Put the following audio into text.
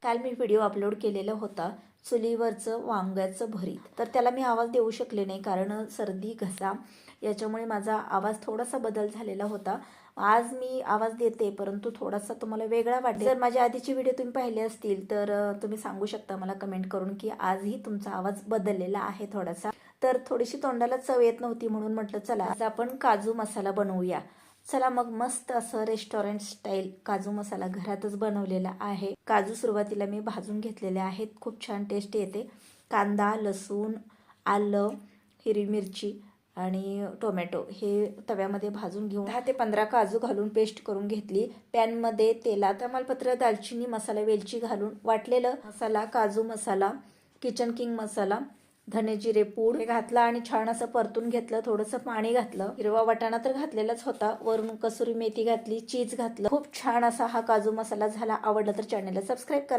काल मी video upload केलेला होता चुलीवरचं वांग्याचं भरीत, तर त्याला मी आवाज देऊ शकले नाही कारण सर्दी घसा याच्यामुळे माझा आवाज थोडासा बदल झालेला होता. आज मी आवाज देते परंतु थोडासा तुम्हाला वेगळा वाटेल. जर माझ्या आधीची व्हिडिओ तुम्ही पाहिले असतील तर तुम्ही सांगू शकता मला कमेंट करून की आजही तुमचा आवाज बदललेला आहे थोडासा. तर थोडीशी तोंडाला चव येत नव्हती म्हणून म्हटलं चला आज आपण काजू मसाला बनवूया. चला मग मस्त असं रेस्टॉरंट स्टाईल काजू मसाला घरातच बनवलेला आहे. काजू सुरुवातीला मी भाजून घेतलेले आहेत, खूप छान टेस्ट येते. कांदा, लसूण, आलं, हिरवी मिरची आणि टोमॅटो हे तव्यामध्ये भाजून घेऊन 10 ते 15 काजू घालून पेस्ट करून घेतली. पॅनमध्ये तेलात तमालपत्र, दालचिनी, मसाला, वेलची घालून वाटलेलं मसाला, काजू मसाला, किचन किंग मसाला, धने जिरे पूड हे घातलं आणि छान असं परतून घेतलं. थोडंसं पाणी घातलं. हिरवा वाटाणा तर घातलेलाच होता, वरून कसुरी मेथी घातली, चीज घातलं. खूप छान असा हा काजू मसाला झाला. आवडला तर चॅनलला सबस्क्राईब करा.